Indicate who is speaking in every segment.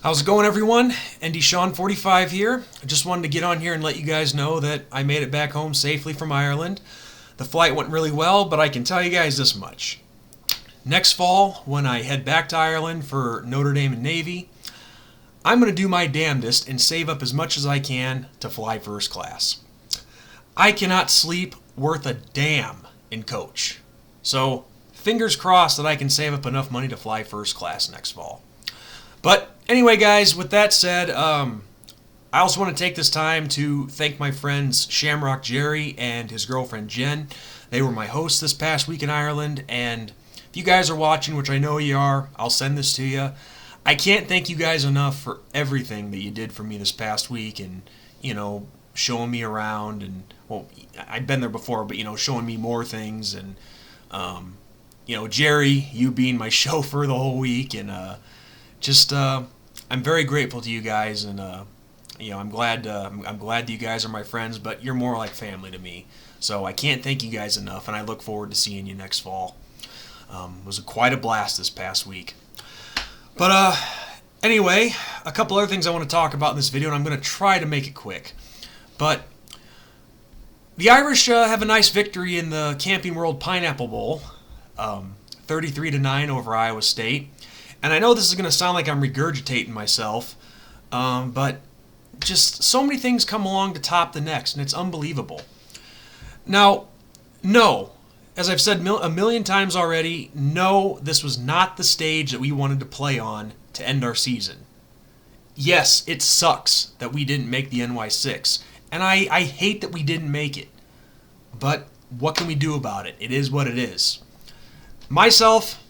Speaker 1: How's it going, everyone? Andy Sean 45 here. I just wanted to get on here and let you guys know that I made it back home safely from Ireland. The flight went really well, but I can tell you guys this much. Next fall, when I head back to Ireland for Notre Dame and Navy, I'm going to do my damnedest and save up as much as I can to fly first class. I cannot sleep worth a damn in coach. So, fingers crossed that I can save up enough money to fly first class next fall. But anyway, guys, with that said, I also want to take this time to thank my friends Shamrock Jerry and his girlfriend Jen. They were my hosts this past week in Ireland, and if you guys are watching, which I know you are, I'll send this to you. I can't thank you guys enough for everything that you did for me this past week, and, showing me around, and, well, I've been there before, but, showing me more things, and, Jerry, you being my chauffeur the whole week, and, I'm very grateful to you guys, and I'm glad that you guys are my friends, but you're more like family to me. So I can't thank you guys enough, and I look forward to seeing you next fall. It was quite a blast this past week. But anyway, a couple other things I want to talk about in this video, and I'm going to try to make it quick. But the Irish have a nice victory in the Camping World Pineapple Bowl, 33-9 over Iowa State. And I know this is going to sound like I'm regurgitating myself, but just so many things come along to top the next, and it's unbelievable. Now, no, as I've said a million times already, no, this was not the stage that we wanted to play on to end our season. Yes, it sucks that we didn't make the NY6, and I hate that we didn't make it. But what can we do about it? It is what it is. Myself,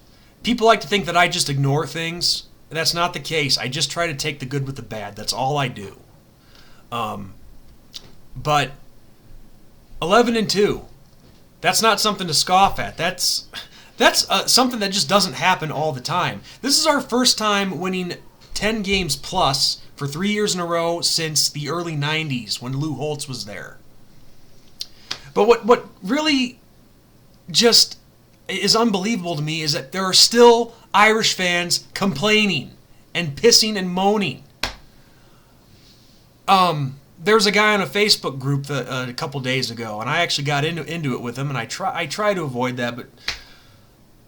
Speaker 1: people like to think that I just ignore things. That's not the case. I just try to take the good with the bad. That's all I do. But 11-2, that's not something to scoff at. That's something that just doesn't happen all the time. This is our first time winning 10 games plus for 3 years in a row since the early 90s when Lou Holtz was there. But what really just is unbelievable to me is that there are still Irish fans complaining and pissing and moaning. There was a guy on a Facebook group a couple days ago, and I actually got into it with him, and I try to avoid that, but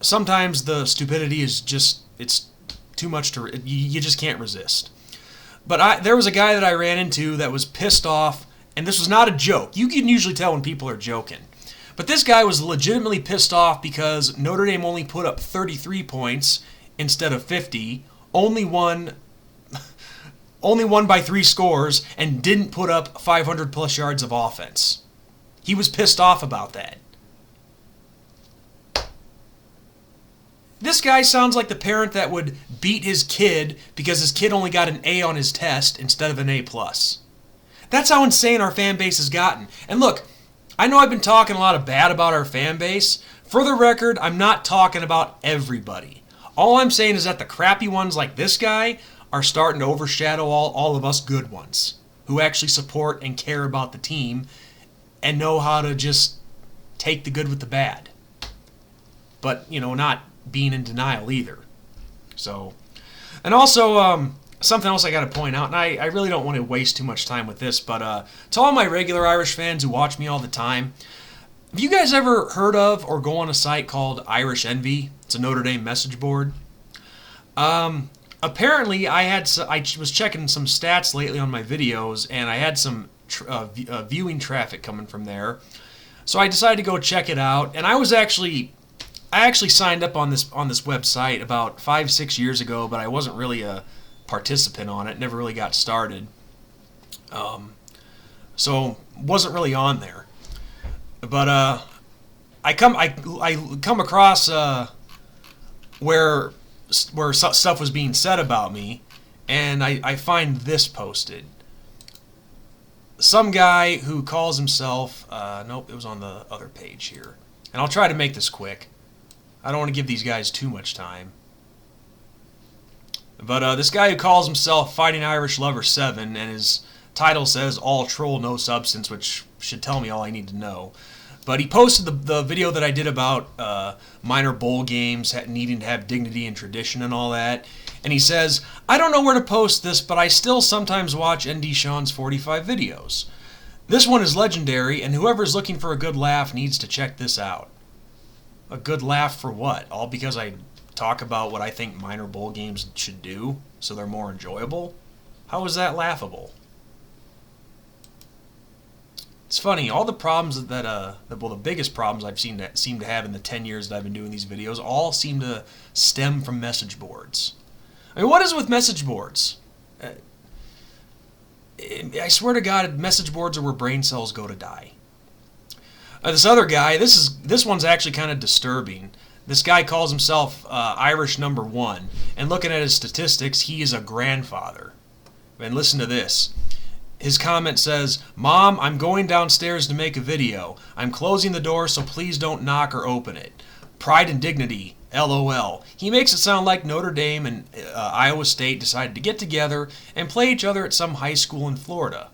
Speaker 1: sometimes the stupidity is just, it's too much you just can't resist. But there was a guy that I ran into that was pissed off, and this was not a joke. You can usually tell when people are joking. But this guy was legitimately pissed off because Notre Dame only put up 33 points instead of 50, only won by 3 scores, and didn't put up 500 plus yards of offense. He was pissed off about that. This guy sounds like the parent that would beat his kid because his kid only got an A on his test instead of an A+. That's how insane our fan base has gotten. And look, I know I've been talking a lot of bad about our fan base. For the record, I'm not talking about everybody. All I'm saying is that the crappy ones like this guy are starting to overshadow all of us good ones who actually support and care about the team and know how to just take the good with the bad. But, not being in denial either. So, and also, something else I got to point out, and I really don't want to waste too much time with this, but to all my regular Irish fans who watch me all the time, have you guys ever heard of or go on a site called Irish Envy? It's a Notre Dame message board. Apparently, I was checking some stats lately on my videos, and I had some viewing traffic coming from there. So I decided to go check it out, and I actually signed up on this website about 5-6 years ago, but I wasn't really a participant on it, never really got started, so wasn't really on there. But I come across where stuff was being said about me, and I find this posted. Some guy who calls himself nope, it was on the other page here, and I'll try to make this quick. I don't want to give these guys too much time. But this guy who calls himself Fighting Irish Lover 7, and his title says All Troll, No Substance, which should tell me all I need to know. But he posted the video that I did about minor bowl games needing to have dignity and tradition and all that. And he says, I don't know where to post this, but I still sometimes watch ND Sean's 45 videos. This one is legendary, and whoever's looking for a good laugh needs to check this out. A good laugh for what? All because I talk about what I think minor bowl games should do, so they're more enjoyable? How is that laughable? It's funny, all the problems the biggest problems I've seem to have in the 10 years that I've been doing these videos all seem to stem from message boards. I mean, what is with message boards? I swear to God, message boards are where brain cells go to die. This other guy, this one's actually kind of disturbing. This guy calls himself Irish number 1, and looking at his statistics, he is a grandfather. And listen to this. His comment says, Mom, I'm going downstairs to make a video. I'm closing the door, so please don't knock or open it. Pride and dignity, LOL. He makes it sound like Notre Dame and Iowa State decided to get together and play each other at some high school in Florida.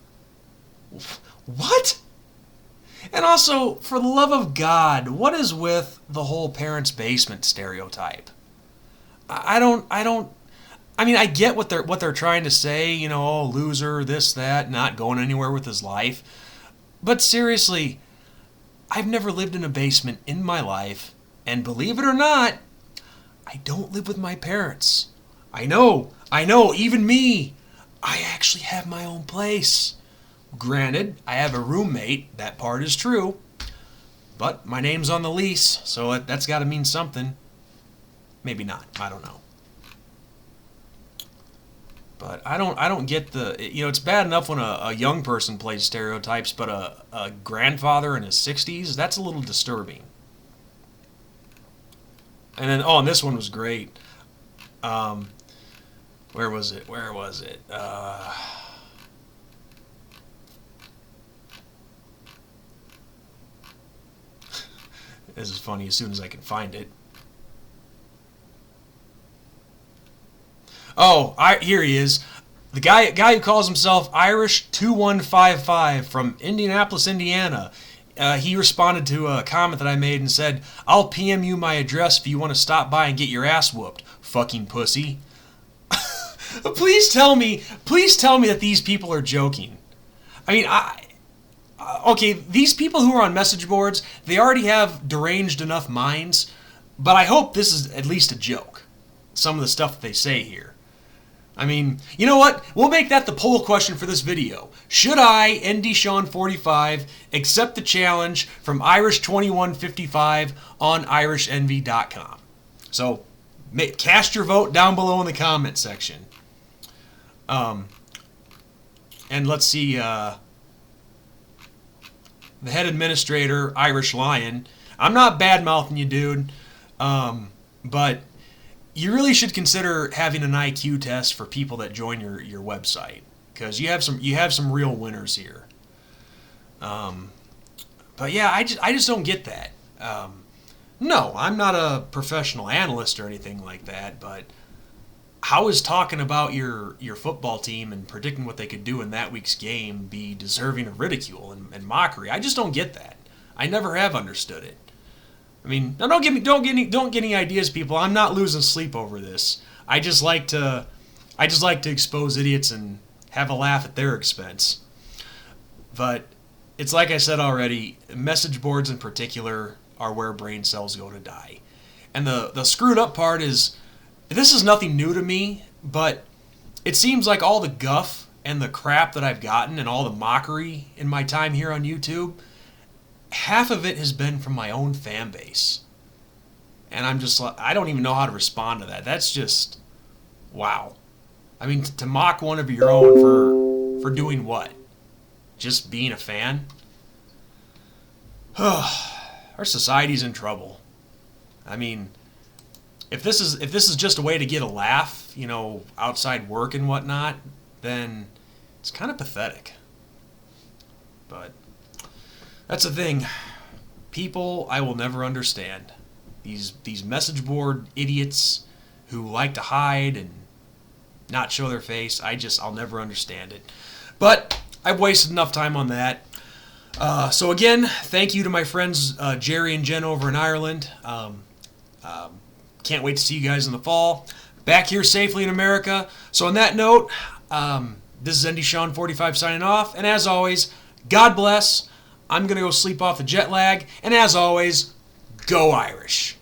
Speaker 1: What? And also, for the love of God, what is with the whole parents' basement stereotype? I mean, I get what they're trying to say, you know, oh, loser, this, that, not going anywhere with his life. But seriously, I've never lived in a basement in my life, and believe it or not, I don't live with my parents. I know, even me. I actually have my own place. Granted, I have a roommate, that part is true, but my name's on the lease, so that's got to mean something. Maybe not, I don't know. But I don't get it's bad enough when a young person plays stereotypes, but a grandfather in his 60s, that's a little disturbing. And then, and this one was great. Where was it? This is funny as soon as I can find it. Oh, here he is. The guy who calls himself Irish 2155 from Indianapolis, Indiana. He responded to a comment that I made and said, I'll PM you my address if you want to stop by and get your ass whooped, fucking pussy. Please tell me that these people are joking. I mean, okay, these people who are on message boards, they already have deranged enough minds, but I hope this is at least a joke. Some of the stuff that they say here. I mean, you know what? We'll make that the poll question for this video. Should I, ND Sean 45, accept the challenge from Irish 2155 on IrishEnvy.com? So, cast your vote down below in the comment section. And let's see, the head administrator, Irish Lion. I'm not bad-mouthing you, dude, but you really should consider having an IQ test for people that join your website, because you have some real winners here. But yeah, I just don't get that. No, I'm not a professional analyst or anything like that, but how is talking about your football team and predicting what they could do in that week's game be deserving of ridicule and mockery? I just don't get that. I never have understood it. I mean, now don't get any ideas, people. I'm not losing sleep over this. I just like to expose idiots and have a laugh at their expense. But it's like I said already, message boards in particular are where brain cells go to die. And the screwed up part is, this is nothing new to me, but it seems like all the guff and the crap that I've gotten and all the mockery in my time here on YouTube, half of it has been from my own fan base. And I'm just like, I don't even know how to respond to that. That's just, wow. I mean, to mock one of your own for doing what? Just being a fan? Our society's in trouble. I mean, if this is just a way to get a laugh, you know, outside work and whatnot, then it's kind of pathetic. But that's the thing. People I will never understand. These message board idiots who like to hide and not show their face, I'll never understand it. But I've wasted enough time on that. So again, thank you to my friends Jerry and Jen over in Ireland. Can't wait to see you guys in the fall. back here safely in America. So on that note, this is ND Sean 45 signing off. And as always, God bless. I'm going to go sleep off the jet lag. And as always, go Irish.